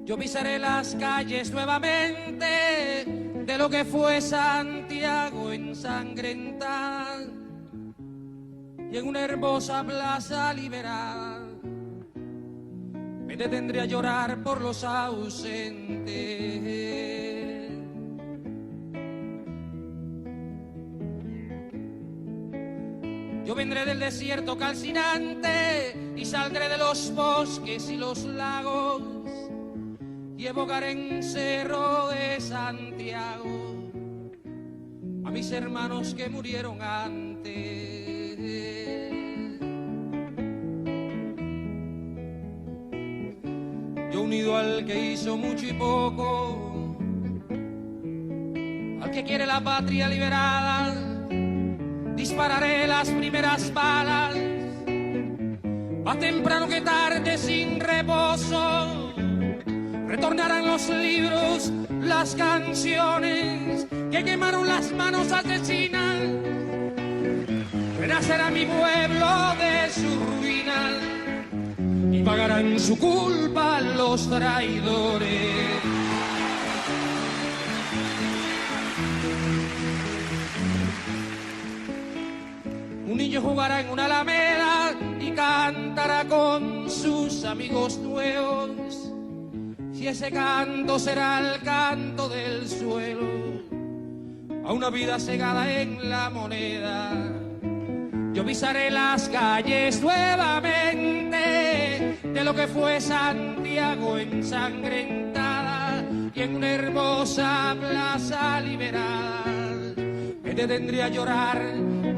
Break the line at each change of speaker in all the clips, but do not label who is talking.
Yo pisaré las calles nuevamente de lo que fue Santiago ensangrentada y en una hermosa plaza liberada me detendré a llorar por los ausentes. Yo vendré del desierto calcinante y saldré de los bosques y los lagos y evocaré en Cerro de Santiago a mis hermanos que murieron antes. Yo unido al que hizo mucho y poco, al que quiere la patria liberada, dispararé las primeras balas, más temprano que tarde sin reposo. Retornarán los libros, las canciones que quemaron las manos asesinas. Renacerá mi pueblo de su ruina y pagarán su culpa los traidores. Un niño jugará en una alameda y cantará con sus amigos nuevos. Y ese canto será el canto del suelo a una vida cegada en la moneda. Yo pisaré las calles nuevamente de lo que fue Santiago ensangrentada y en una hermosa plaza liberada me detendré a llorar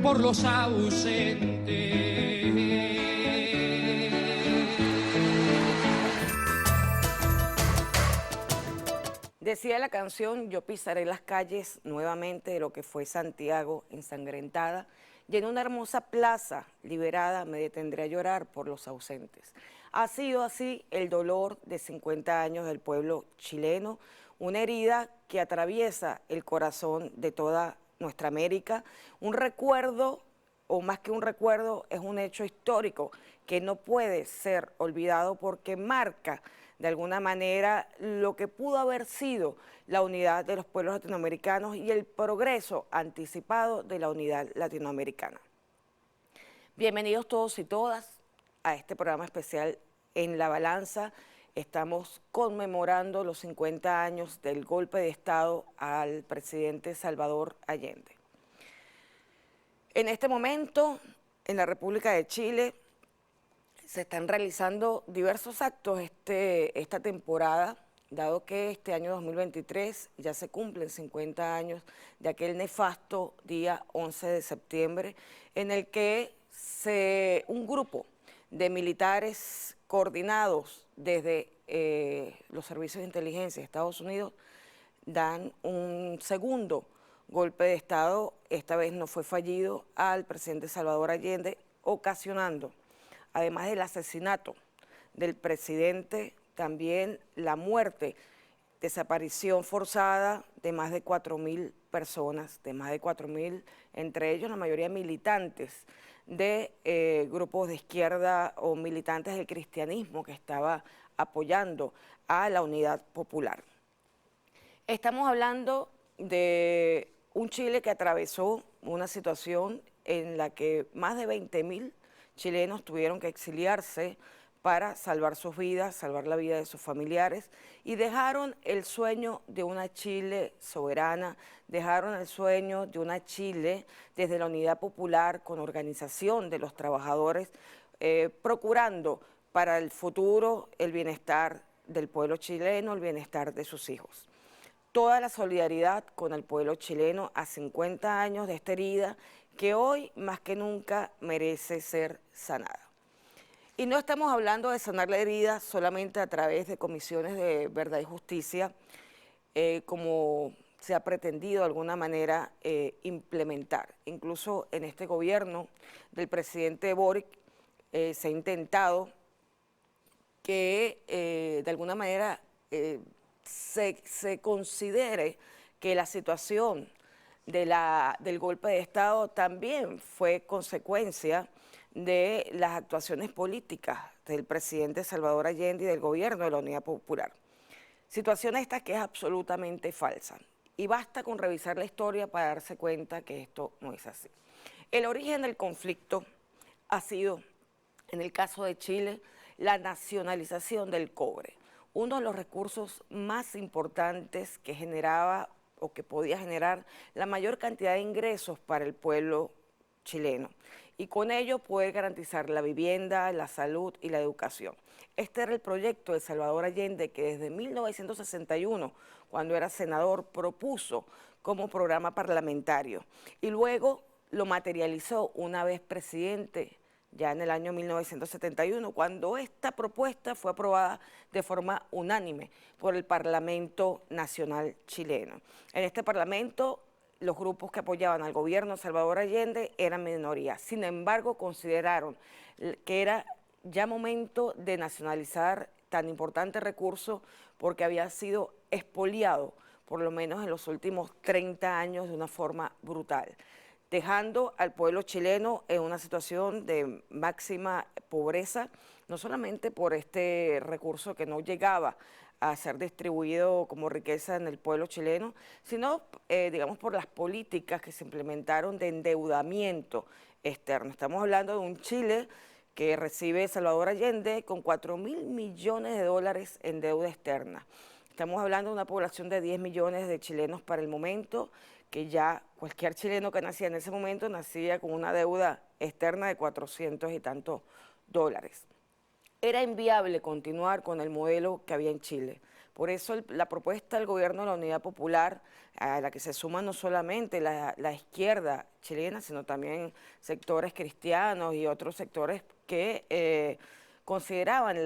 por los ausentes.
Decía la canción, yo pisaré las calles nuevamente de lo que fue Santiago ensangrentada y en una hermosa plaza liberada me detendré a llorar por los ausentes. Ha sido así el dolor de 50 años del pueblo chileno, una herida que atraviesa el corazón de toda nuestra América, un recuerdo, o más que un recuerdo, es un hecho histórico que no puede ser olvidado porque marca de alguna manera lo que pudo haber sido la unidad de los pueblos latinoamericanos y el progreso anticipado de la unidad latinoamericana. Bienvenidos todos y todas a este programa especial En la Balanza. Estamos conmemorando los 50 años del golpe de Estado al presidente Salvador Allende. En este momento, en la República de Chile, se están realizando diversos actos esta temporada, dado que este año 2023 ya se cumplen 50 años de aquel nefasto día 11 de septiembre, en el que un grupo de militares coordinados desde los servicios de inteligencia de Estados Unidos dan un segundo golpe de Estado, esta vez no fue fallido, al presidente Salvador Allende, ocasionando, además del asesinato del presidente, también la muerte, desaparición forzada de más de 4.000 personas, entre ellos la mayoría militantes de grupos de izquierda o militantes del cristianismo que estaba apoyando a la Unidad Popular. Estamos hablando de un Chile que atravesó una situación en la que más de 20.000 chilenos tuvieron que exiliarse para salvar sus vidas, salvar la vida de sus familiares y dejaron el sueño de una Chile soberana, dejaron el sueño de una Chile desde la Unidad Popular con organización de los trabajadores, procurando para el futuro el bienestar del pueblo chileno, el bienestar de sus hijos. Toda la solidaridad con el pueblo chileno a 50 años de esta herida que hoy más que nunca merece ser sanada. Y no estamos hablando de sanar la herida solamente a través de comisiones de verdad y justicia, como se ha pretendido de alguna manera implementar. Incluso en este gobierno del presidente Boric se ha intentado que de alguna manera se considere que la situación del golpe de Estado también fue consecuencia de las actuaciones políticas del presidente Salvador Allende y del gobierno de la Unidad Popular. Situación esta que es absolutamente falsa. Y basta con revisar la historia para darse cuenta que esto no es así. El origen del conflicto ha sido, en el caso de Chile, la nacionalización del cobre, uno de los recursos más importantes que generaba o que podía generar la mayor cantidad de ingresos para el pueblo chileno y con ello poder garantizar la vivienda, la salud y la educación. Este era el proyecto de Salvador Allende que desde 1961, cuando era senador, propuso como programa parlamentario y luego lo materializó una vez presidente ya en el año 1971, cuando esta propuesta fue aprobada de forma unánime por el Parlamento Nacional chileno. En este Parlamento, los grupos que apoyaban al gobierno de Salvador Allende eran minoría. Sin embargo, consideraron que era ya momento de nacionalizar tan importante recurso porque había sido expoliado, por lo menos en los últimos 30 años, de una forma brutal, dejando al pueblo chileno en una situación de máxima pobreza, no solamente por este recurso que no llegaba a ser distribuido como riqueza en el pueblo chileno, sino, digamos, por las políticas que se implementaron de endeudamiento externo. Estamos hablando de un Chile que recibe Salvador Allende con 4.000 millones de dólares en deuda externa. Estamos hablando de una población de 10 millones de chilenos para el momento, que ya cualquier chileno que nacía en ese momento nacía con una deuda externa de 400 y tantos dólares. Era inviable continuar con el modelo que había en Chile. Por eso la propuesta del gobierno de la Unidad Popular, a la que se suma no solamente la izquierda chilena, sino también sectores cristianos y otros sectores que consideraban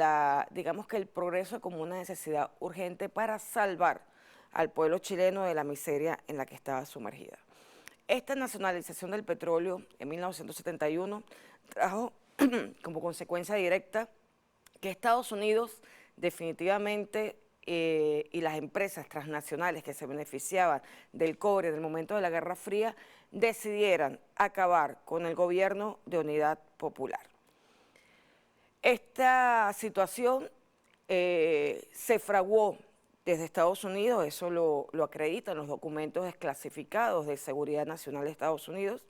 digamos que el progreso como una necesidad urgente para salvar al pueblo chileno de la miseria en la que estaba sumergida. Esta nacionalización del petróleo en 1971 trajo como consecuencia directa que Estados Unidos definitivamente y las empresas transnacionales que se beneficiaban del cobre en el momento de la Guerra Fría decidieran acabar con el gobierno de Unidad Popular. Esta situación se fraguó desde Estados Unidos, eso lo acreditan los documentos desclasificados de Seguridad Nacional de Estados Unidos,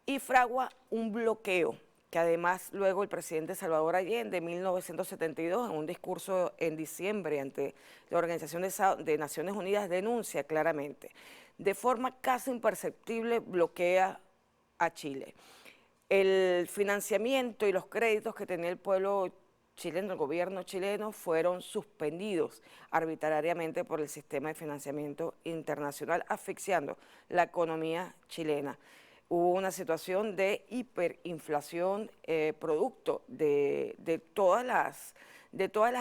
y fragua un bloqueo que además luego el presidente Salvador Allende en 1972, en un discurso en diciembre ante la Organización de Naciones Unidas, denuncia claramente. De forma casi imperceptible bloquea a Chile. El financiamiento y los créditos que tenía el pueblo chileno, el gobierno chileno, fueron suspendidos arbitrariamente por el sistema de financiamiento internacional, asfixiando la economía chilena. Hubo una situación de hiperinflación producto de todas las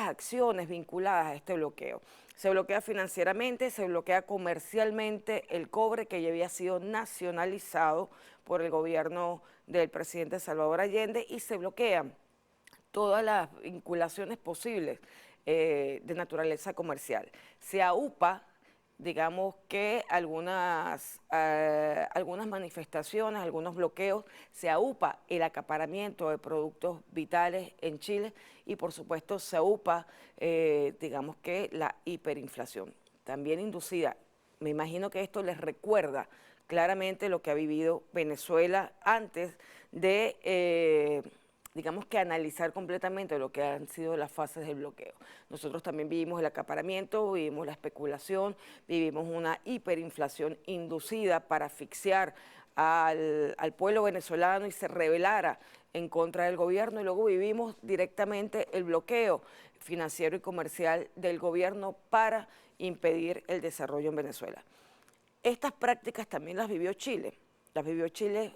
acciones vinculadas a este bloqueo. Se bloquea financieramente, se bloquea comercialmente el cobre que ya había sido nacionalizado por el gobierno del presidente Salvador Allende y se bloquean todas las vinculaciones posibles de naturaleza comercial. Se aupa, digamos que algunas manifestaciones, algunos bloqueos, se aupa el acaparamiento de productos vitales en Chile y por supuesto se aupa, digamos que la hiperinflación, también inducida. Me imagino que esto les recuerda claramente lo que ha vivido Venezuela antes de digamos que analizar completamente lo que han sido las fases del bloqueo. Nosotros también vivimos el acaparamiento, vivimos la especulación, vivimos una hiperinflación inducida para asfixiar al pueblo venezolano y se rebelara en contra del gobierno y luego vivimos directamente el bloqueo financiero y comercial del gobierno para impedir el desarrollo en Venezuela. Estas prácticas también las vivió Chile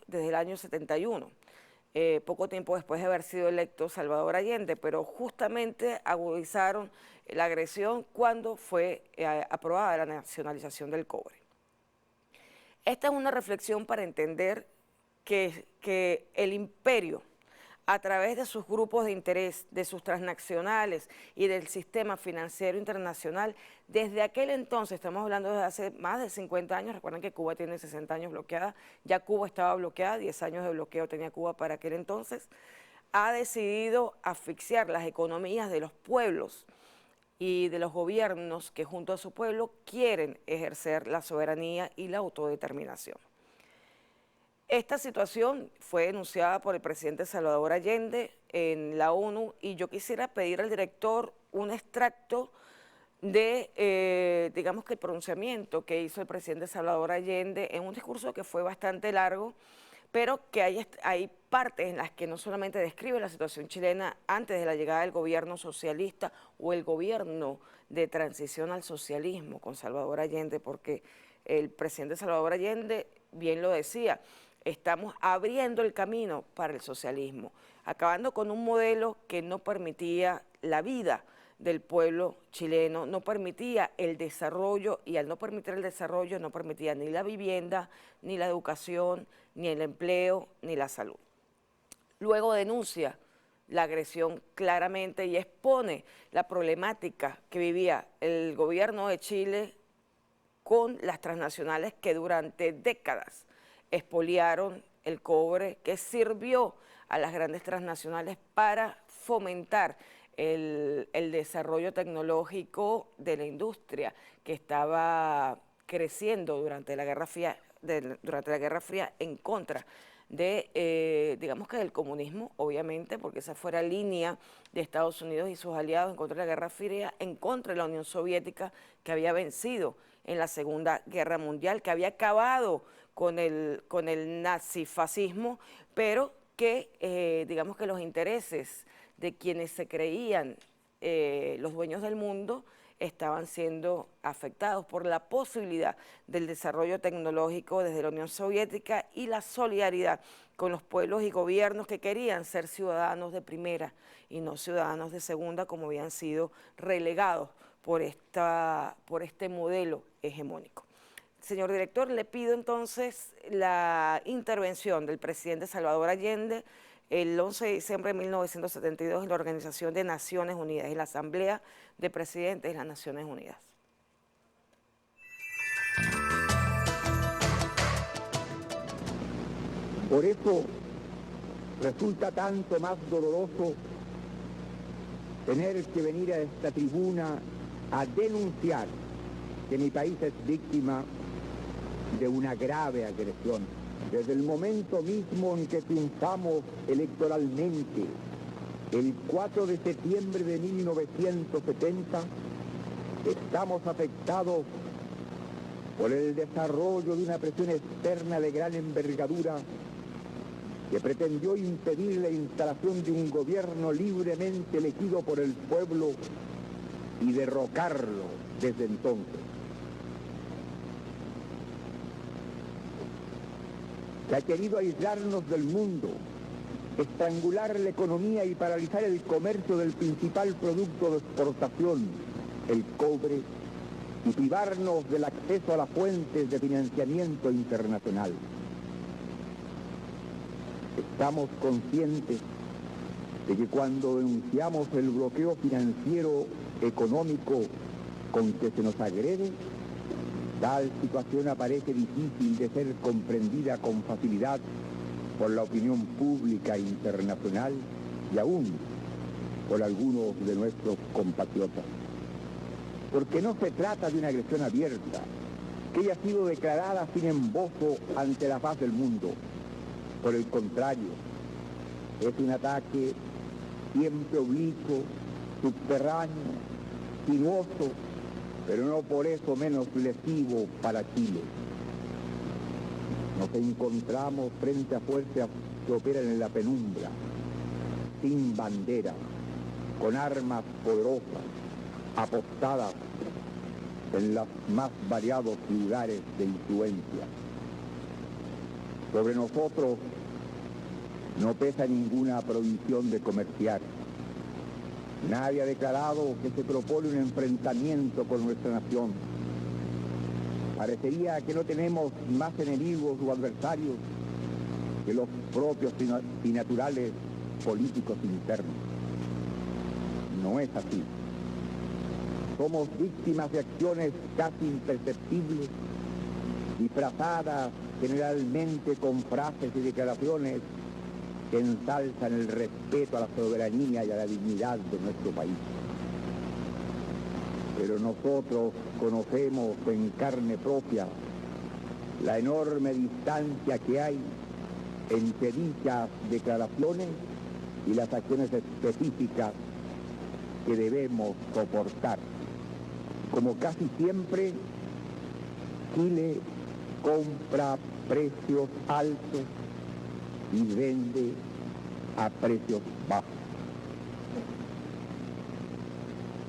desde el año 71. Poco tiempo después de haber sido electo Salvador Allende, pero justamente agudizaron la agresión cuando fue aprobada la nacionalización del cobre. Esta es una reflexión para entender que el imperio, a través de sus grupos de interés, de sus transnacionales y del sistema financiero internacional, desde aquel entonces, estamos hablando de hace más de 50 años, recuerden que Cuba tiene 60 años bloqueada, ya Cuba estaba bloqueada, 10 años de bloqueo tenía Cuba para aquel entonces, ha decidido asfixiar las economías de los pueblos y de los gobiernos que junto a su pueblo quieren ejercer la soberanía y la autodeterminación. Esta situación fue denunciada por el presidente Salvador Allende en la ONU y yo quisiera pedir al director un extracto de, digamos que el pronunciamiento que hizo el presidente Salvador Allende en un discurso que fue bastante largo, pero que hay partes en las que no solamente describe la situación chilena antes de la llegada del gobierno socialista o el gobierno de transición al socialismo con Salvador Allende, porque el presidente Salvador Allende bien lo decía, estamos abriendo el camino para el socialismo, acabando con un modelo que no permitía la vida del pueblo chileno, no permitía el desarrollo, y al no permitir el desarrollo no permitía ni la vivienda, ni la educación, ni el empleo, ni la salud. Luego denuncia la agresión claramente y expone la problemática que vivía el gobierno de Chile con las transnacionales que durante décadas expoliaron el cobre que sirvió a las grandes transnacionales para fomentar el desarrollo tecnológico de la industria que estaba creciendo durante la Guerra Fría, en contra de, digamos que del comunismo, obviamente, porque esa fue la línea de Estados Unidos y sus aliados en contra de la Guerra Fría, en contra de la Unión Soviética, que había vencido en la Segunda Guerra Mundial, que había acabado con el nazifascismo, pero que, digamos que los intereses de quienes se creían los dueños del mundo estaban siendo afectados por la posibilidad del desarrollo tecnológico desde la Unión Soviética y la solidaridad con los pueblos y gobiernos que querían ser ciudadanos de primera y no ciudadanos de segunda, como habían sido relegados por este modelo hegemónico. Señor director, le pido entonces la intervención del presidente Salvador Allende el 11 de diciembre de 1972 en la Organización de Naciones Unidas, en la Asamblea de Presidentes de las Naciones Unidas.
Por eso resulta tanto más doloroso tener que venir a esta tribuna a denunciar que mi país es víctima de una grave agresión. Desde el momento mismo en que triunfamos electoralmente, el 4 de septiembre de 1970, estamos afectados por el desarrollo de una presión externa de gran envergadura que pretendió impedir la instalación de un gobierno libremente elegido por el pueblo y derrocarlo desde entonces. Se ha querido aislarnos del mundo, estrangular la economía y paralizar el comercio del principal producto de exportación, el cobre, y privarnos del acceso a las fuentes de financiamiento internacional. Estamos conscientes de que cuando denunciamos el bloqueo financiero económico con que se nos agrede, tal situación aparece difícil de ser comprendida con facilidad por la opinión pública internacional y aún por algunos de nuestros compatriotas. Porque no se trata de una agresión abierta, que haya sido declarada sin embozo ante la faz del mundo. Por el contrario, es un ataque siempre oblicuo, subterráneo, sinuoso, pero no por eso menos lesivo para Chile. Nos encontramos frente a fuerzas que operan en la penumbra, sin bandera, con armas poderosas, apostadas en los más variados lugares de influencia. Sobre nosotros no pesa ninguna prohibición de comerciar. Nadie ha declarado que se propone un enfrentamiento con nuestra nación. Parecería que no tenemos más enemigos o adversarios que los propios y naturales políticos internos. No es así. Somos víctimas de acciones casi imperceptibles, disfrazadas generalmente con frases y declaraciones que ensalzan el respeto a la soberanía y a la dignidad de nuestro país. pero nosotros conocemos en carne propia la enorme distancia que hay entre dichas declaraciones y las acciones específicas que debemos soportar. Como casi siempre, Chile compra a precios altos y vende a precios bajos.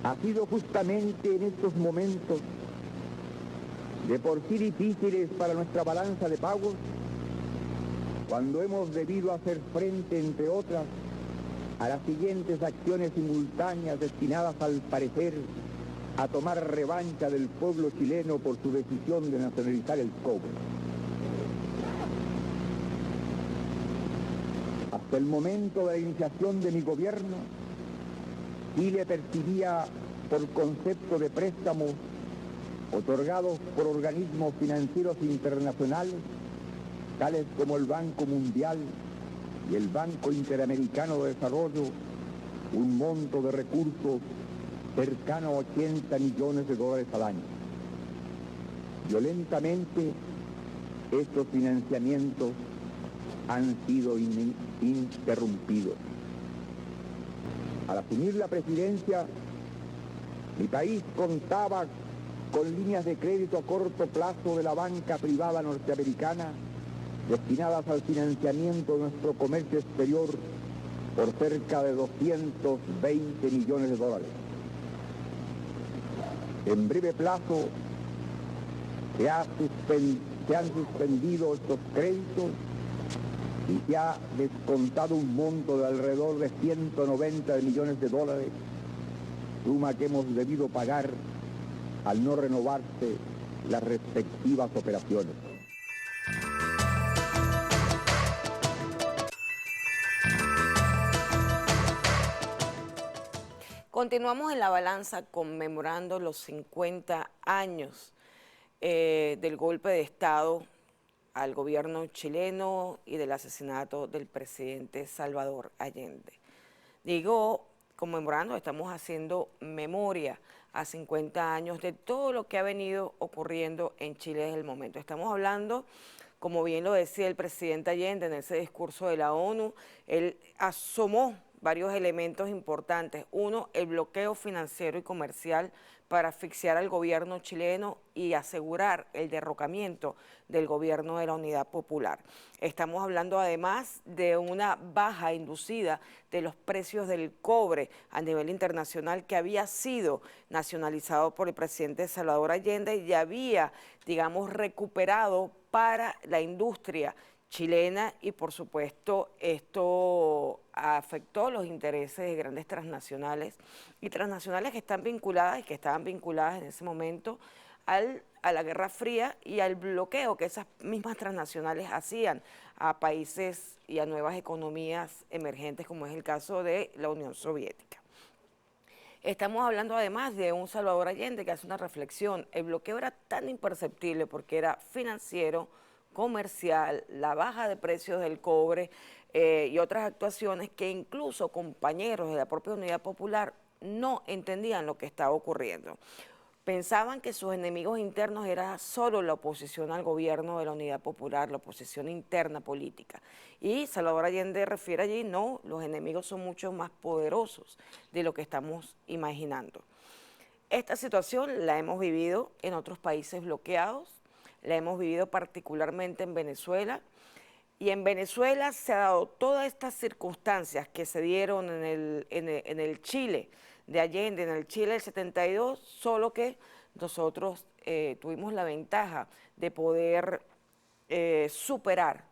Ha sido justamente en estos momentos de por sí difíciles para nuestra balanza de pagos cuando hemos debido hacer frente, entre otras, a las siguientes acciones simultáneas destinadas, al parecer, a tomar revancha del pueblo chileno por su decisión de nacionalizar el cobre. Hasta el momento de la iniciación de mi gobierno, Chile percibía por concepto de préstamos otorgados por organismos financieros internacionales, tales como el Banco Mundial y el Banco Interamericano de Desarrollo, un monto de recursos cercano a 80 millones de dólares al año. Violentamente, estos financiamientos han sido interrumpidos. Al asumir la presidencia, mi país contaba con líneas de crédito a corto plazo de la banca privada norteamericana destinadas al financiamiento de nuestro comercio exterior por cerca de 220 millones de dólares. En breve plazo se han suspendido estos créditos y se ha descontado un monto de alrededor de 190 millones de dólares, suma que hemos debido pagar al no renovarse las respectivas operaciones.
Continuamos en la balanza conmemorando los 50 años del golpe de Estado al gobierno chileno y del asesinato del presidente Salvador Allende. Digo, conmemorando, estamos haciendo memoria a 50 años de todo lo que ha venido ocurriendo en Chile desde el momento. Estamos hablando, como bien lo decía el presidente Allende en ese discurso de la ONU, él asomó varios elementos importantes. Uno, el bloqueo financiero y comercial para asfixiar al gobierno chileno y asegurar el derrocamiento del gobierno de la Unidad Popular. Estamos hablando además de una baja inducida de los precios del cobre a nivel internacional que había sido nacionalizado por el presidente Salvador Allende y había, digamos, recuperado para la industria chilena, y por supuesto esto afectó los intereses de grandes transnacionales y transnacionales que están vinculadas y que estaban vinculadas en ese momento a la Guerra Fría y al bloqueo que esas mismas transnacionales hacían a países y a nuevas economías emergentes, como es el caso de la Unión Soviética. Estamos hablando además de un Salvador Allende que hace una reflexión. El bloqueo era tan imperceptible porque era financiero, comercial, la baja de precios del cobre y otras actuaciones que incluso compañeros de la propia Unidad Popular no entendían lo que estaba ocurriendo. Pensaban que sus enemigos internos era solo la oposición al gobierno de la Unidad Popular, la oposición interna política. Y Salvador Allende refiere allí, no, los enemigos son mucho más poderosos de lo que estamos imaginando. Esta situación la hemos vivido en otros países bloqueados, la hemos vivido particularmente en Venezuela, y en Venezuela se ha dado todas estas circunstancias que se dieron en el Chile de Allende, en el Chile del 72, solo que nosotros tuvimos la ventaja de poder superar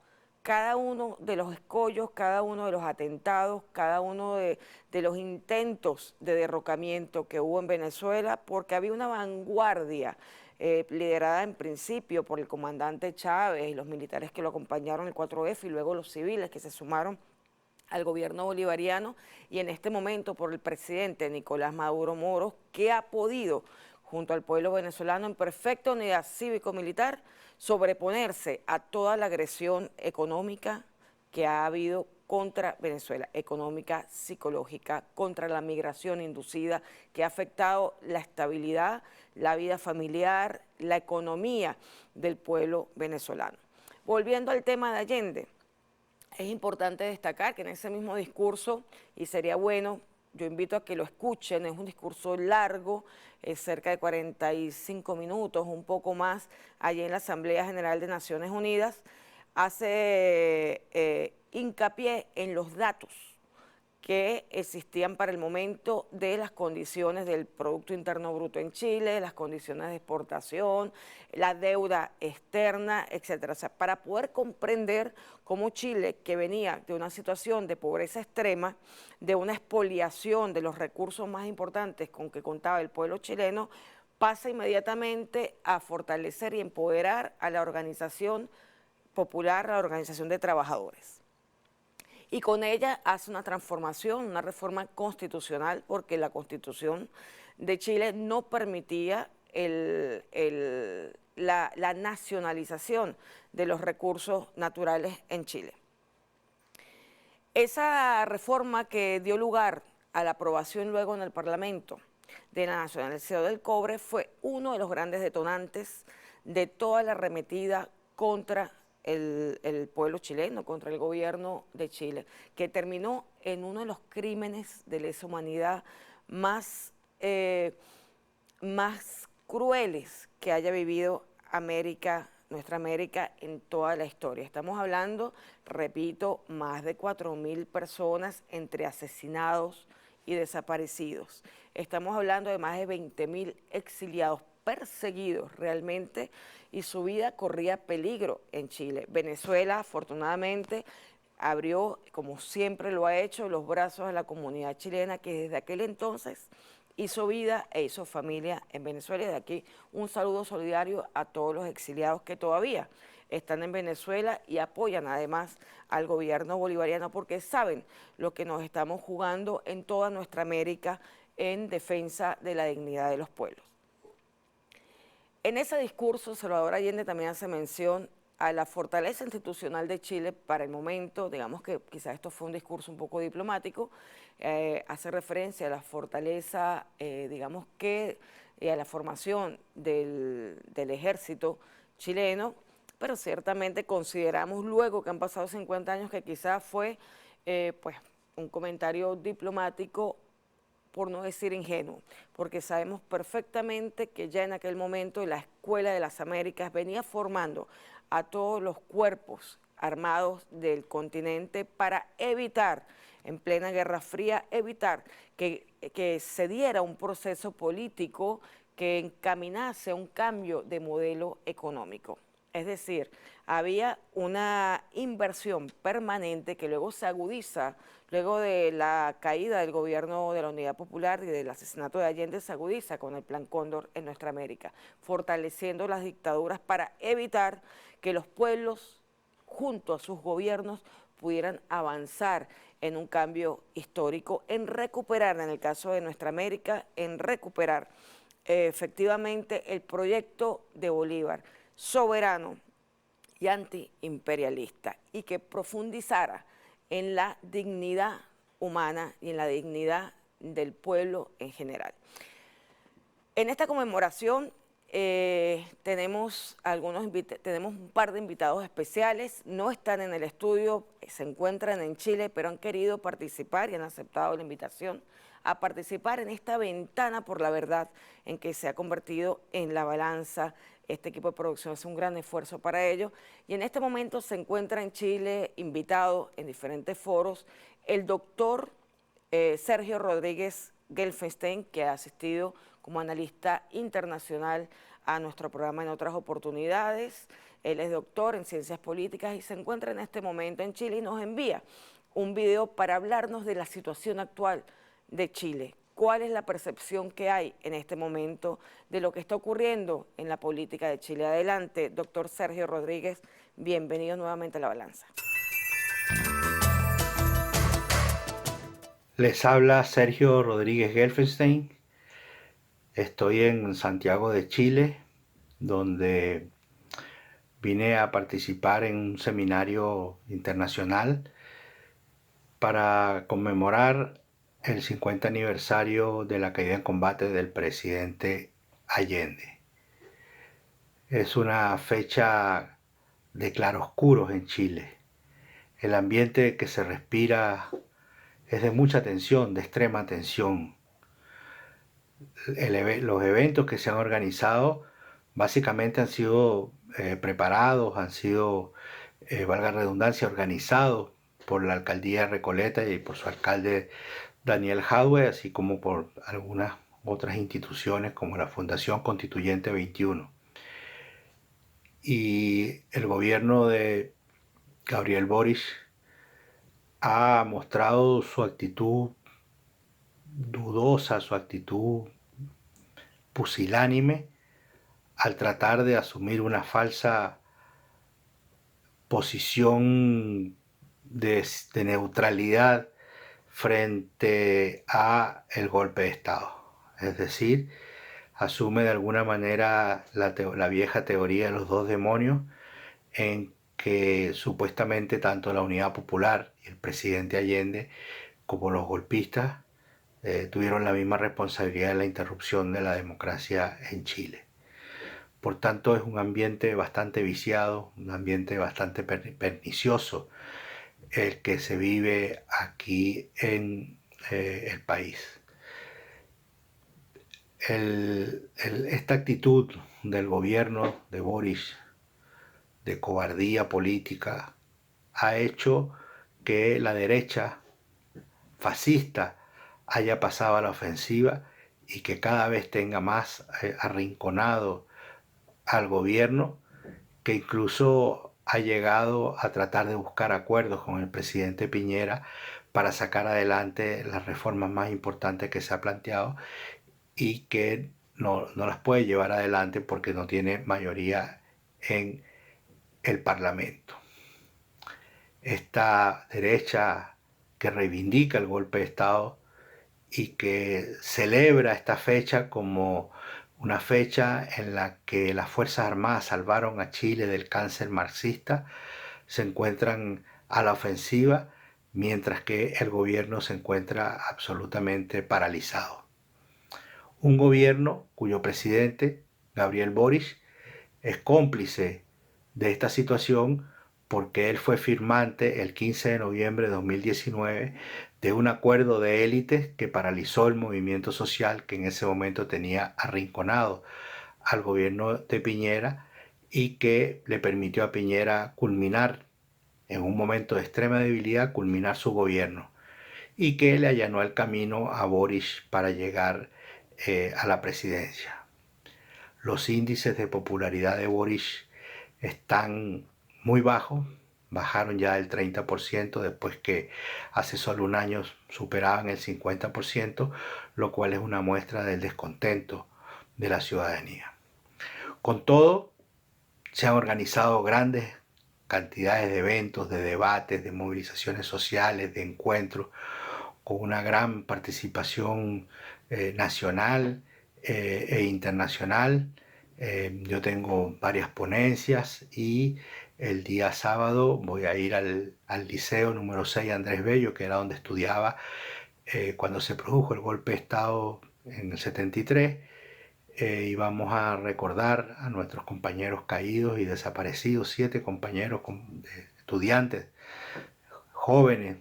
cada uno de los escollos, cada uno de los atentados, cada uno de los intentos de derrocamiento que hubo en Venezuela, porque había una vanguardia liderada en principio por el comandante Chávez y los militares que lo acompañaron, el 4F, y luego los civiles que se sumaron al gobierno bolivariano, y en este momento por el presidente Nicolás Maduro Moros, que ha podido, junto al pueblo venezolano en perfecta unidad cívico-militar, sobreponerse a toda la agresión económica que ha habido contra Venezuela, económica, psicológica, contra la migración inducida que ha afectado la estabilidad, la vida familiar, la economía del pueblo venezolano. Volviendo al tema de Allende, es importante destacar que en ese mismo discurso, y sería bueno, yo invito a que lo escuchen, es un discurso largo, es cerca de 45 minutos, un poco más, allí en la Asamblea General de Naciones Unidas, hace hincapié en los datos que existían para el momento de las condiciones del Producto Interno Bruto en Chile, las condiciones de exportación, la deuda externa, etcétera. O sea, para poder comprender cómo Chile, que venía de una situación de pobreza extrema, de una expoliación de los recursos más importantes con que contaba el pueblo chileno, pasa inmediatamente a fortalecer y empoderar a la organización popular, a la organización de trabajadores. Y con ella hace una transformación, una reforma constitucional, porque la Constitución de Chile no permitía la nacionalización de los recursos naturales en Chile. Esa reforma que dio lugar a la aprobación luego en el Parlamento de la nacionalización del cobre fue uno de los grandes detonantes de toda la arremetida contra el pueblo chileno, contra el gobierno de Chile, que terminó en uno de los crímenes de lesa humanidad más crueles que haya vivido América, nuestra América, en toda la historia. Estamos hablando, repito, más de 4.000 personas entre asesinados y desaparecidos. Estamos hablando de más de 20.000 exiliados, perseguidos realmente, y su vida corría peligro en Chile. Venezuela, afortunadamente, abrió, como siempre lo ha hecho, los brazos a la comunidad chilena, que desde aquel entonces hizo vida e hizo familia en Venezuela. Y de aquí un saludo solidario a todos los exiliados que todavía están en Venezuela y apoyan además al gobierno bolivariano, porque saben lo que nos estamos jugando en toda nuestra América en defensa de la dignidad de los pueblos. En ese discurso, Salvador Allende también hace mención a la fortaleza institucional de Chile para el momento. Digamos que quizás esto fue un discurso un poco diplomático, hace referencia a la fortaleza, digamos que, a la formación del ejército chileno, pero ciertamente consideramos luego que han pasado 50 años que quizás fue pues, un comentario diplomático, por no decir ingenuo, porque sabemos perfectamente que ya en aquel momento la Escuela de las Américas venía formando a todos los cuerpos armados del continente para evitar, en plena Guerra Fría, evitar que se diera un proceso político que encaminase a un cambio de modelo económico. Es decir, había una inversión permanente que luego se agudiza, luego de la caída del gobierno de la Unidad Popular y del asesinato de Allende, se agudiza con el Plan Cóndor en nuestra América, fortaleciendo las dictaduras para evitar que los pueblos, junto a sus gobiernos, pudieran avanzar en un cambio histórico, en recuperar, en el caso de nuestra América, en recuperar efectivamente el proyecto de Bolívar, soberano y antiimperialista, y que profundizara en la dignidad humana y en la dignidad del pueblo en general. En esta conmemoración tenemos un par de invitados especiales, no están en el estudio, se encuentran en Chile, pero han querido participar y han aceptado la invitación a participar en esta ventana por la verdad en que se ha convertido en La Balanza. Este equipo de producción hace un gran esfuerzo para ello, y en este momento se encuentra en Chile invitado en diferentes foros el doctor Sergio Rodríguez Gelfenstein, que ha asistido como analista internacional a nuestro programa en otras oportunidades. Él es doctor en ciencias políticas y se encuentra en este momento en Chile y nos envía un video para hablarnos de la situación actual de Chile. ¿Cuál es la percepción que hay en este momento de lo que está ocurriendo en la política de Chile? Adelante, doctor Sergio Rodríguez, bienvenido nuevamente a La Balanza.
Les habla Sergio Rodríguez Gelfenstein. Estoy en Santiago de Chile, donde vine a participar en un seminario internacional para conmemorar el 50 aniversario de la caída en combate del presidente Allende. Es una fecha de claroscuros en Chile. El ambiente que se respira es de mucha tensión, de extrema tensión. Los eventos que se han organizado básicamente han sido preparados, han sido, valga la redundancia, organizados por la alcaldía de Recoleta y por su alcalde Daniel Jadwe, así como por algunas otras instituciones como la Fundación Constituyente 21. Y el gobierno de Gabriel Boric ha mostrado su actitud dudosa, su actitud pusilánime al tratar de asumir una falsa posición de neutralidad frente a el golpe de Estado. Es decir, asume de alguna manera la vieja teoría de los dos demonios, en que supuestamente tanto la Unidad Popular y el presidente Allende como los golpistas tuvieron la misma responsabilidad de la interrupción de la democracia en Chile. Por tanto, es un ambiente bastante viciado, un ambiente bastante pernicioso el que se vive aquí en el país. Esta actitud del gobierno de Boric, de cobardía política, ha hecho que la derecha fascista haya pasado a la ofensiva y que cada vez tenga más arrinconado al gobierno, que incluso ha llegado a tratar de buscar acuerdos con el presidente Piñera para sacar adelante las reformas más importantes que se ha planteado y que no las puede llevar adelante porque no tiene mayoría en el Parlamento. Esta derecha que reivindica el golpe de Estado y que celebra esta fecha como una fecha en la que las Fuerzas Armadas salvaron a Chile del cáncer marxista, se encuentran a la ofensiva, mientras que el gobierno se encuentra absolutamente paralizado. Un gobierno cuyo presidente, Gabriel Boric, es cómplice de esta situación porque él fue firmante el 15 de noviembre de 2019 de un acuerdo de élites que paralizó el movimiento social que en ese momento tenía arrinconado al gobierno de Piñera y que le permitió a Piñera culminar, en un momento de extrema debilidad, culminar su gobierno, y que le allanó el camino a Boric para llegar a la presidencia. Los índices de popularidad de Boric están muy bajos, bajaron ya del 30% después que hace solo un año superaban el 50%, lo cual es una muestra del descontento de la ciudadanía. Con todo, se han organizado grandes cantidades de eventos, de debates, de movilizaciones sociales, de encuentros, con una gran participación nacional e internacional. Yo tengo varias ponencias y el día sábado voy a ir al liceo número 6 Andrés Bello, que era donde estudiaba cuando se produjo el golpe de Estado en el 73, y vamos a recordar a nuestros compañeros caídos y desaparecidos, 7 compañeros estudiantes jóvenes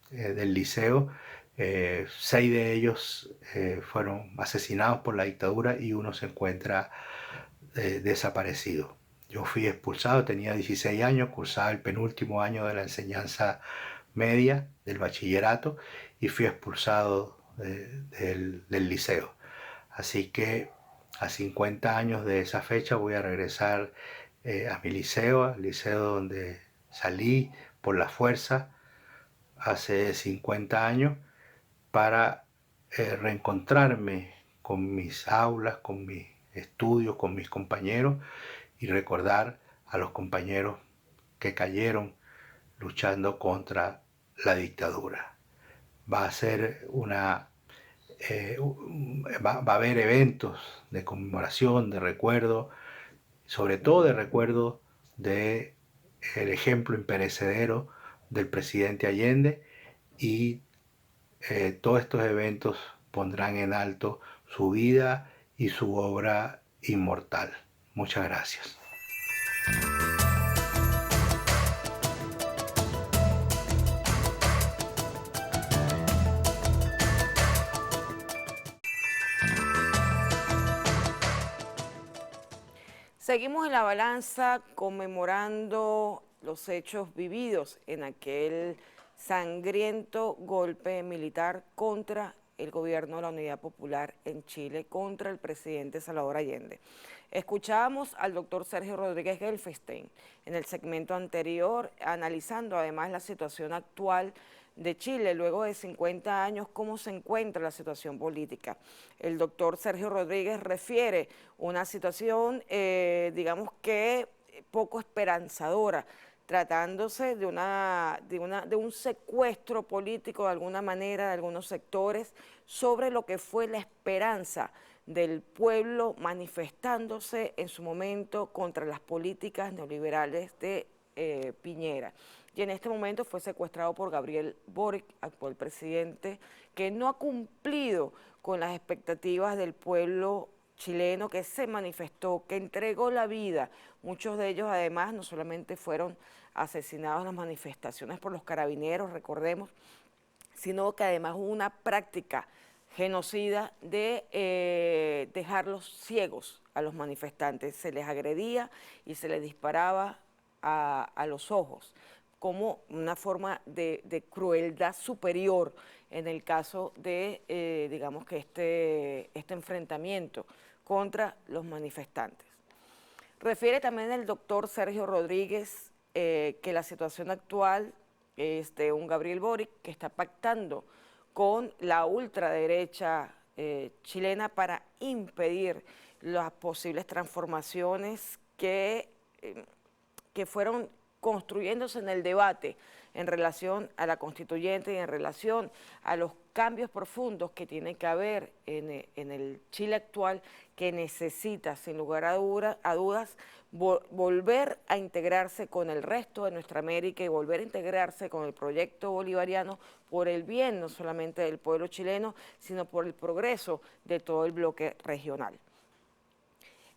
del liceo. 6 de ellos fueron asesinados por la dictadura y uno se encuentra desaparecido. Yo fui expulsado, tenía 16 años, cursaba el penúltimo año de la enseñanza media del bachillerato y fui expulsado del liceo. Así que a 50 años de esa fecha voy a regresar a mi liceo, al liceo donde salí por la fuerza hace 50 años, para reencontrarme con mis aulas, con mis estudios, con mis compañeros y recordar a los compañeros que cayeron luchando contra la dictadura. Va a ser va a haber eventos de conmemoración, de recuerdo, sobre todo de recuerdo del ejemplo imperecedero del presidente Allende, y todos estos eventos pondrán en alto su vida y su obra inmortal. Muchas gracias.
Seguimos en la balanza conmemorando los hechos vividos en aquel sangriento golpe militar contra el gobierno de la Unidad Popular en Chile, contra el presidente Salvador Allende. Escuchábamos al doctor Sergio Rodríguez Gelfestein en el segmento anterior, analizando además la situación actual de Chile, luego de 50 años, cómo se encuentra la situación política. El doctor Sergio Rodríguez refiere una situación, digamos que poco esperanzadora, tratándose de un secuestro político de alguna manera de algunos sectores sobre lo que fue la esperanza del pueblo manifestándose en su momento contra las políticas neoliberales de Piñera. Y en este momento fue secuestrado por Gabriel Boric, actual presidente, que no ha cumplido con las expectativas del pueblo chileno, que se manifestó, que entregó la vida. Muchos de ellos además no solamente fueron asesinados en las manifestaciones por los carabineros, recordemos, sino que además hubo una práctica genocida de dejarlos ciegos a los manifestantes. Se les agredía y se les disparaba a los ojos, como una forma de crueldad superior en el caso de, digamos que este enfrentamiento contra los manifestantes. Refiere también el doctor Sergio Rodríguez que la situación actual es de un Gabriel Boric que está pactando con la ultraderecha chilena para impedir las posibles transformaciones que fueron construyéndose en el debate en relación a la constituyente y en relación a los cambios profundos que tiene que haber en el Chile actual, que necesita, sin lugar a dudas, volver a integrarse con el resto de nuestra América y volver a integrarse con el proyecto bolivariano por el bien no solamente del pueblo chileno, sino por el progreso de todo el bloque regional.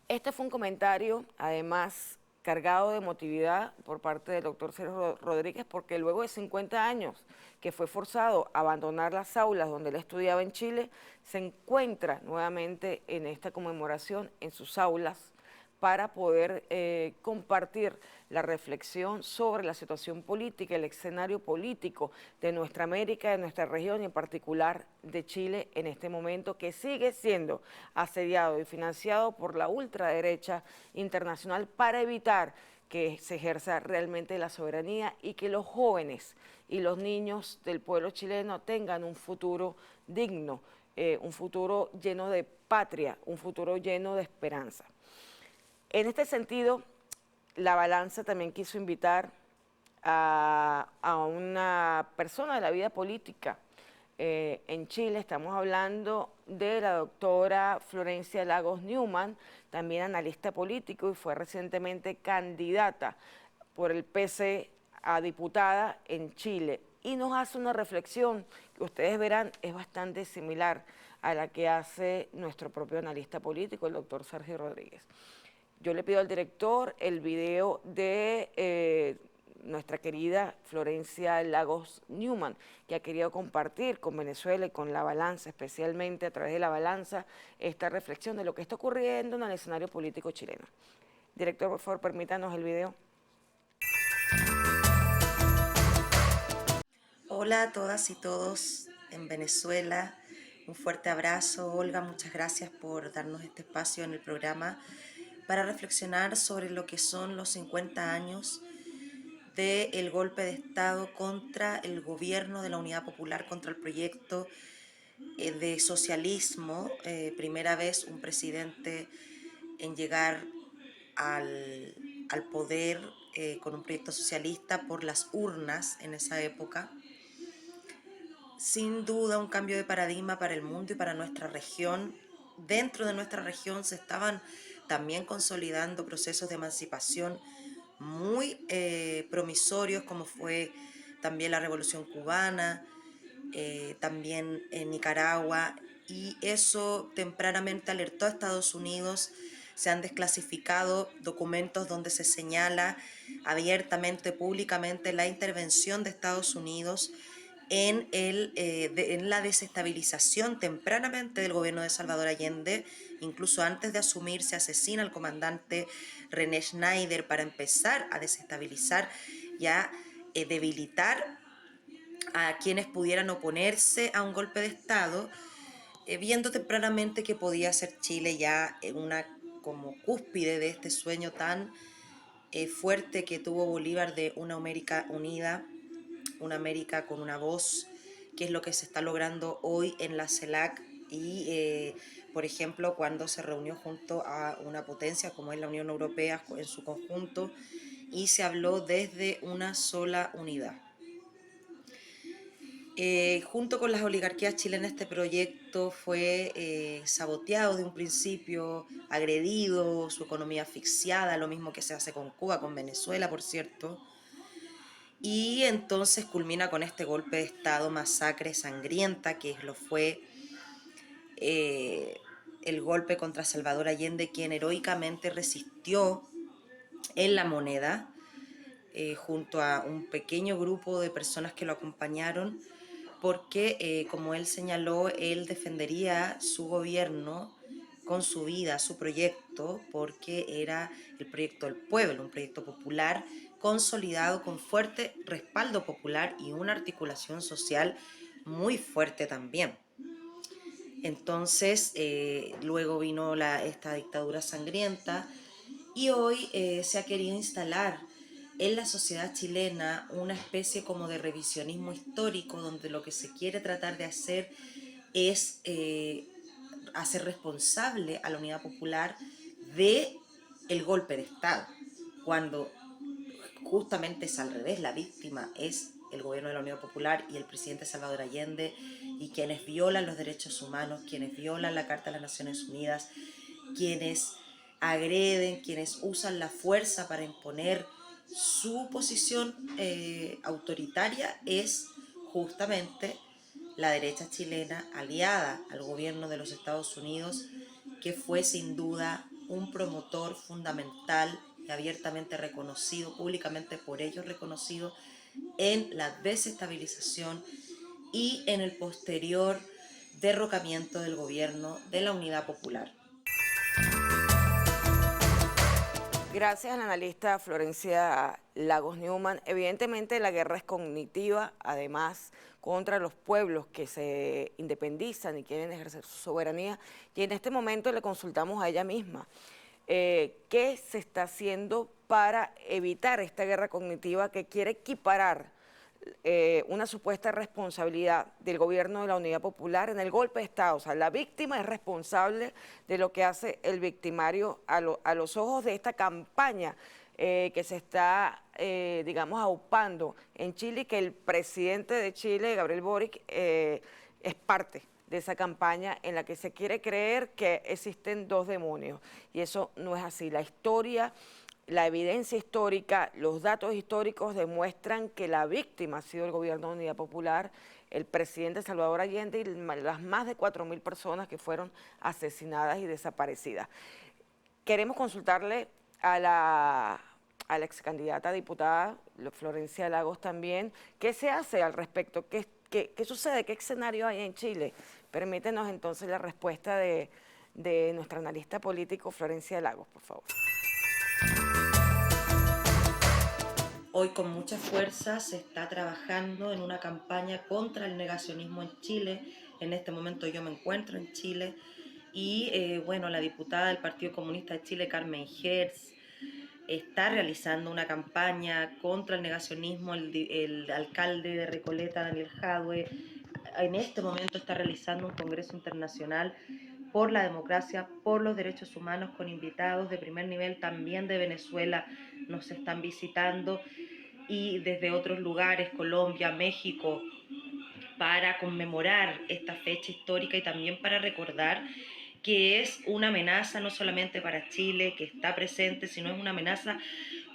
Este fue un comentario, además, cargado de emotividad por parte del doctor Sergio Rodríguez, porque luego de 50 años que fue forzado a abandonar las aulas donde él estudiaba en Chile, se encuentra nuevamente en esta conmemoración en sus aulas para poder compartir la reflexión sobre la situación política, el escenario político de nuestra América, de nuestra región y en particular de Chile en este momento, que sigue siendo asediado y financiado por la ultraderecha internacional para evitar que se ejerza realmente la soberanía y que los jóvenes y los niños del pueblo chileno tengan un futuro digno, un futuro lleno de patria, un futuro lleno de esperanza. En este sentido, la balanza también quiso invitar a una persona de la vida política en Chile. Estamos hablando de la doctora Florencia Lagos Newman, también analista político y fue recientemente candidata por el PC a diputada en Chile. Y nos hace una reflexión que ustedes verán es bastante similar a la que hace nuestro propio analista político, el doctor Sergio Rodríguez. Yo le pido al director el video de nuestra querida Florencia Lagos Newman, que ha querido compartir con Venezuela y con La Balanza, especialmente a través de La Balanza, esta reflexión de lo que está ocurriendo en el escenario político chileno. Director, por favor, permítanos el video.
Hola a todas y todos en Venezuela. Un fuerte abrazo, Olga, muchas gracias por darnos este espacio en el programa para reflexionar sobre lo que son los 50 años del golpe de Estado contra el gobierno de la Unidad Popular, contra el proyecto de socialismo. Primera vez un presidente en llegar al poder con un proyecto socialista por las urnas en esa época. Sin duda un cambio de paradigma para el mundo y para nuestra región. Dentro de nuestra región se estaban también consolidando procesos de emancipación muy promisorios, como fue también la Revolución Cubana, también en Nicaragua, y eso tempranamente alertó a Estados Unidos. Se han desclasificado documentos donde se señala abiertamente, públicamente, la intervención de Estados Unidos en la desestabilización tempranamente del gobierno de Salvador Allende. Incluso antes de asumir, se asesina al comandante René Schneider para empezar a desestabilizar y a debilitar a quienes pudieran oponerse a un golpe de Estado, viendo tempranamente que podía ser Chile ya una como cúspide de este sueño tan fuerte que tuvo Bolívar de una América unida, una América con una voz, que es lo que se está logrando hoy en la CELAC y, por ejemplo, cuando se reunió junto a una potencia como es la Unión Europea en su conjunto y se habló desde una sola unidad. Junto con las oligarquías chilenas, este proyecto fue saboteado de un principio, agredido, su economía asfixiada, lo mismo que se hace con Cuba, con Venezuela, por cierto. Y entonces culmina con este golpe de Estado, masacre sangrienta, que lo fue el golpe contra Salvador Allende, quien heroicamente resistió en La Moneda, junto a un pequeño grupo de personas que lo acompañaron, porque, como él señaló, él defendería su gobierno con su vida, su proyecto, porque era el proyecto del pueblo, un proyecto popular consolidado con fuerte respaldo popular y una articulación social muy fuerte también. Entonces, luego vino esta dictadura sangrienta y hoy se ha querido instalar en la sociedad chilena una especie como de revisionismo histórico, donde lo que se quiere tratar de hacer es hacer responsable a la Unidad Popular de el golpe de Estado, cuando justamente es al revés, la víctima es el gobierno de la Unidad Popular y el presidente Salvador Allende, y quienes violan los derechos humanos, quienes violan la Carta de las Naciones Unidas, quienes agreden, quienes usan la fuerza para imponer su posición autoritaria, es justamente la derecha chilena aliada al gobierno de los Estados Unidos, que fue sin duda un promotor fundamental y abiertamente reconocido, públicamente por ellos reconocido, en la desestabilización y en el posterior derrocamiento del gobierno de la Unidad Popular.
Gracias a la analista Florencia Lagos Newman. Evidentemente la guerra es cognitiva, además, contra los pueblos que se independizan y quieren ejercer su soberanía. Y en este momento le consultamos a ella misma qué se está haciendo para evitar esta guerra cognitiva que quiere equiparar una supuesta responsabilidad del gobierno de la Unidad Popular en el golpe de Estado. O sea, la víctima es responsable de lo que hace el victimario a los ojos de esta campaña que se está, digamos, aupando en Chile, y que el presidente de Chile, Gabriel Boric, es parte de esa campaña en la que se quiere creer que existen dos demonios. Y eso no es así. La historia, la evidencia histórica, los datos históricos demuestran que la víctima ha sido el gobierno de Unidad Popular, el presidente Salvador Allende y las más de 4.000 personas que fueron asesinadas y desaparecidas. Queremos consultarle a la excandidata diputada, Florencia Lagos, también, ¿qué se hace al respecto? ¿Qué sucede? ¿Qué escenario hay en Chile? Permítenos entonces la respuesta de nuestra analista político, Florencia Lagos, por favor.
Hoy con mucha fuerza se está trabajando en una campaña contra el negacionismo en Chile. En este momento yo me encuentro en Chile y bueno, la diputada del Partido Comunista de Chile, Carmen Hertz, está realizando una campaña contra el negacionismo. El alcalde de Recoleta, Daniel Jadwe, en este momento está realizando un congreso internacional por la democracia, por los derechos humanos, con invitados de primer nivel también de Venezuela, nos están visitando, y desde otros lugares, Colombia, México, para conmemorar esta fecha histórica y también para recordar que es una amenaza no solamente para Chile, que está presente, sino es una amenaza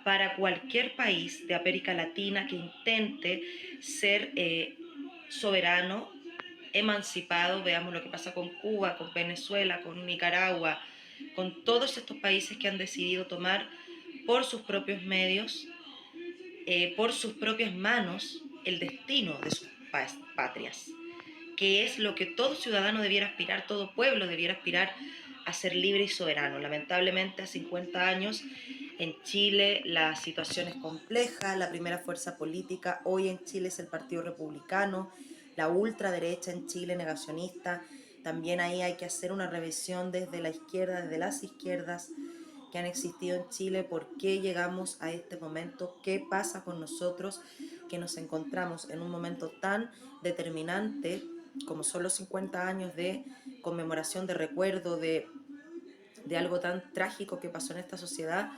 para cualquier país de América Latina que intente ser soberano, emancipado. Veamos lo que pasa con Cuba, con Venezuela, con Nicaragua, con todos estos países que han decidido tomar por sus propios medios, por sus propias manos, el destino de sus patrias, que es lo que todo ciudadano debiera aspirar, todo pueblo debiera aspirar a ser libre y soberano. Lamentablemente, a 50 años en Chile la situación es compleja. La primera fuerza política hoy en Chile es el Partido Republicano, la ultraderecha en Chile negacionista. También ahí hay que hacer una revisión desde la izquierda, desde las izquierdas que han existido en Chile, por qué llegamos a este momento, qué pasa con nosotros, que nos encontramos en un momento tan determinante como son los 50 años de conmemoración, de recuerdo de algo tan trágico que pasó en esta sociedad,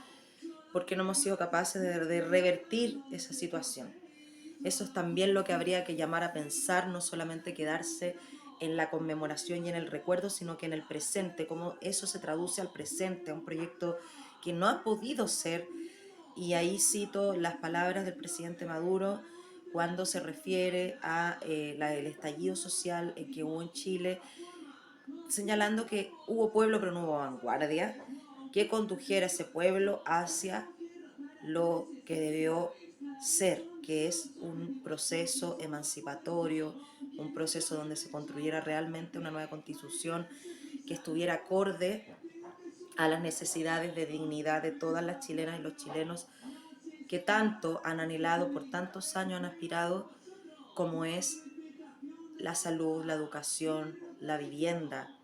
porque no hemos sido capaces de revertir esa situación. Eso es también lo que habría que llamar a pensar, no solamente quedarse en la conmemoración y en el recuerdo, sino que en el presente, cómo eso se traduce al presente, a un proyecto que no ha podido ser. Y ahí cito las palabras del presidente Maduro cuando se refiere a el estallido social que hubo en Chile, señalando que hubo pueblo pero no hubo vanguardia, que condujera ese pueblo hacia lo que debió ser, que es un proceso emancipatorio, un proceso donde se construyera realmente una nueva constitución que estuviera acorde a las necesidades de dignidad de todas las chilenas y los chilenos que tanto han anhelado, por tantos años han aspirado, como es la salud, la educación, la vivienda,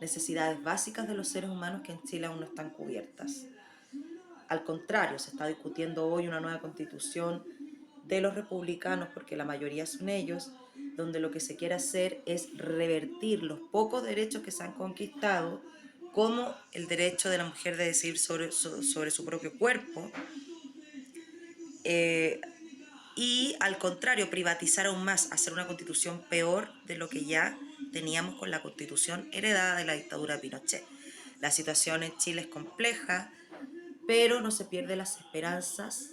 necesidades básicas de los seres humanos que en Chile aún no están cubiertas. Al contrario, se está discutiendo hoy una nueva constitución de los republicanos, porque la mayoría son ellos, donde lo que se quiere hacer es revertir los pocos derechos que se han conquistado, como el derecho de la mujer de decidir sobre su propio cuerpo, y al contrario, privatizar aún más, hacer una constitución peor de lo que ya teníamos con la constitución heredada de la dictadura de Pinochet. La situación en Chile es compleja, pero no se pierden las esperanzas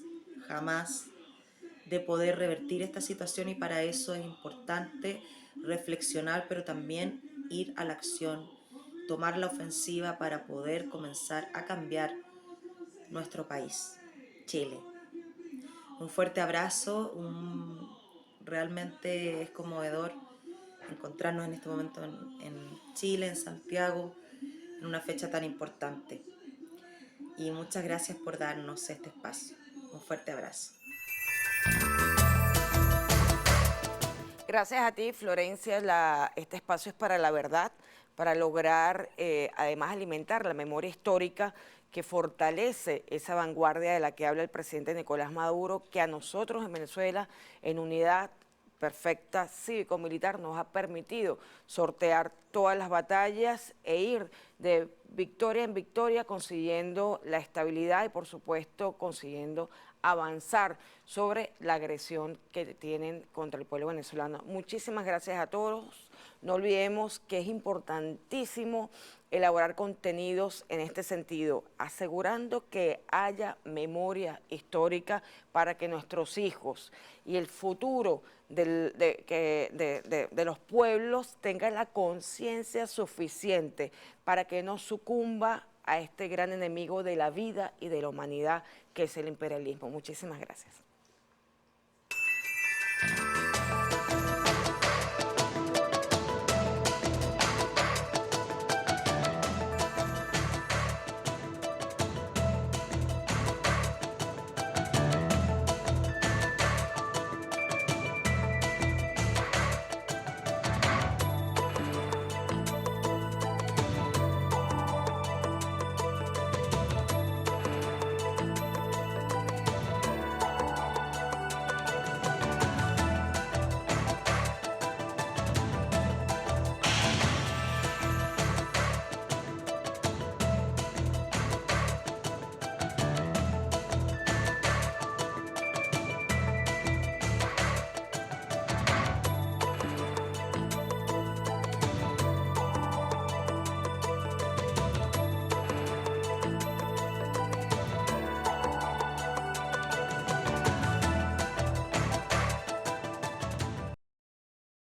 jamás de poder revertir esta situación, y para eso es importante reflexionar, pero también ir a la acción, tomar la ofensiva para poder comenzar a cambiar nuestro país, Chile. Un fuerte abrazo, realmente es conmovedor encontrarnos en este momento en Chile, en Santiago, en una fecha tan importante. Y muchas gracias por darnos este espacio. Un fuerte abrazo.
Gracias a ti, Florencia. Este espacio es para la verdad, para lograr, además, alimentar la memoria histórica que fortalece esa vanguardia de la que habla el presidente Nicolás Maduro, que a nosotros en Venezuela, en unidad perfecta cívico-militar, nos ha permitido sortear todas las batallas e ir de victoria en victoria, consiguiendo la estabilidad y, por supuesto, consiguiendo avanzar sobre la agresión que tienen contra el pueblo venezolano. Muchísimas gracias a todos. No olvidemos que es importantísimo elaborar contenidos en este sentido, asegurando que haya memoria histórica para que nuestros hijos y el futuro de los pueblos tengan la conciencia suficiente para que no sucumba a este gran enemigo de la vida y de la humanidad que es el imperialismo. Muchísimas gracias.